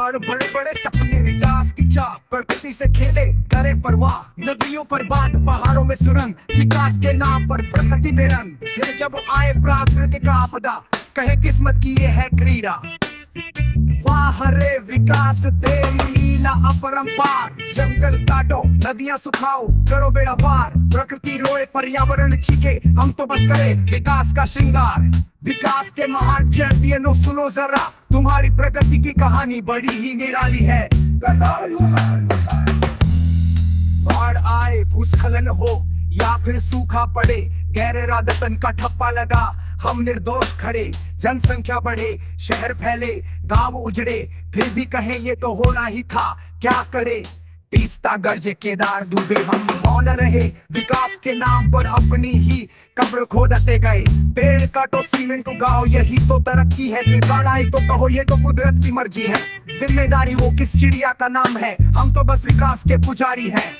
और बड़े बड़े सपने, विकास की चाह, प्रकृति से खेले करे परवाह। नदियों पर बांध, पहाड़ों में सुरंग, विकास के नाम पर प्रकृति बेरंग। फिर जब आए प्राकृतिक आपदा, कहे किस्मत की ये है क्रीड़ा। वाह रे विकास तेरी लीला अपरंपार। जंगल काटो, नदियां सुखाओ, करो बेड़ा पार। प्रकृति रोए, पर्यावरण चीखे, हम तो बस करे विकास का श्रृंगार। विकास के महान चैंपियनों सुनो जरा, तुम्हारी प्रगति की कहानी बड़ी ही निराली है। बाढ़ आए, भूस्खलन हो या फिर सूखा पड़े, गैर इरादतन का ठप्पा लगा, हम निर्दोष खड़े। जनसंख्या बढ़े, शहर फैले, गांव उजड़े, फिर भी कहें ये तो होना ही था, क्या करे। तीस्ता गरजे, केदार डूबे, हम मौन रहे। विकास के नाम पर अपनी ही कब्र खोदते गए। पेड़ काटो, सीमेंट उगाओ, यही तो तरक्की है। फिर बाढ़ आए तो कहो ये तो कुदरत की मर्जी है। जिम्मेदारी वो किस चिड़िया का नाम है, हम तो बस विकास के पुजारी हैं।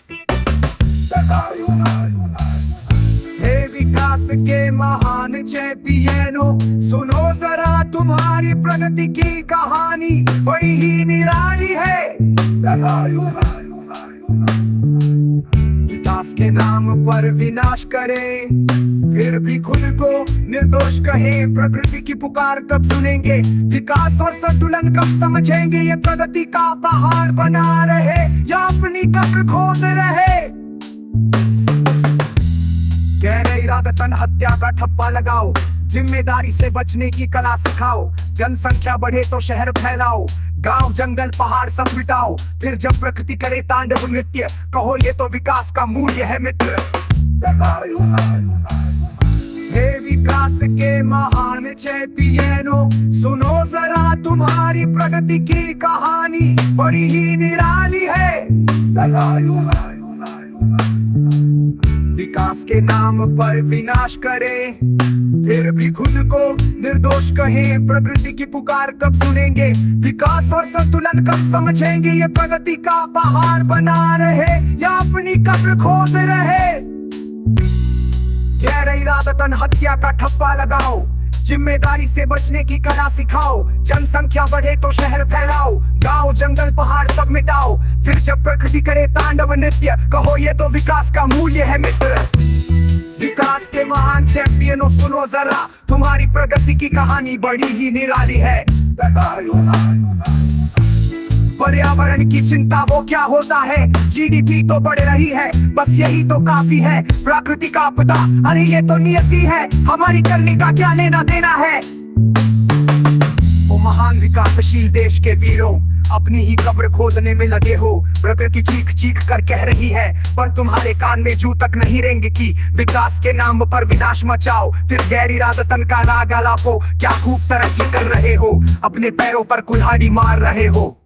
हे विकास के महान चैंपियनों, सुनो जरा तुम्हारी प्रगति की कहानी बड़ी ही निराली है। विकास के नाम पर विनाश करें, फिर भी खुद को निर्दोष कहें। प्रकृति की पुकार कब सुनेंगे, विकास और संतुलन कब समझेंगे। ये प्रगति का पहाड़ बना रहे या अपनी कब्र खोद रहे। गैर इरादतन हत्या का ठप्पा लगाओ, जिम्मेदारी से बचने की कला सिखाओ। जनसंख्या बढ़े तो शहर फैलाओ, गांव जंगल पहाड़ सब मिटाओ। फिर जब प्रकृति करे तांडव नृत्य, कहो ये तो विकास का मूल्य है मित्र। हे विकास के महान चैंपियनों, सुनो जरा तुम्हारी प्रगति की कहानी बड़ी ही निराली है। विकास के नाम पर विनाश करें, फिर भी खुद को निर्दोष कहें। प्रकृति की पुकार कब सुनेंगे, विकास और संतुलन कब समझेंगे। ये प्रगति का पहाड़ बना रहे या अपनी कब्र खोद रहे। गैर इरादतन हत्या का ठप्पा लगाओ, जिम्मेदारी से बचने की कला सिखाओ। जनसंख्या बढ़े तो शहर फैलाओ, गांव जंगल पहाड़ सब मिटाओ। फिर जब प्रकृति करे तांडव नृत्य, कहो ये तो विकास का मूल्य है मित्र। विकास के महान चैंपियनों, सुनो जरा तुम्हारी प्रगति की कहानी बड़ी ही निराली है। पर्यावरण की चिंता वो क्या होता है, जीडीपी तो बढ़ रही है, बस यही तो काफी है। प्राकृतिक आपदा, अरे ये तो नियति है, हमारी करने का क्या लेना देना है। ओ महान विकासशील देश के वीरों, अपनी ही कब्र खोदने में लगे हो। प्रकृति चीख चीख कर कह रही है, पर तुम्हारे कान में जू तक नहीं रेंगे कि विकास के नाम पर विनाश मचाओ। फिर गैर इरादतन का राग आलापो, क्या खूब तरक्की कर रहे हो, अपने पैरों पर कुल्हाड़ी मार रहे हो।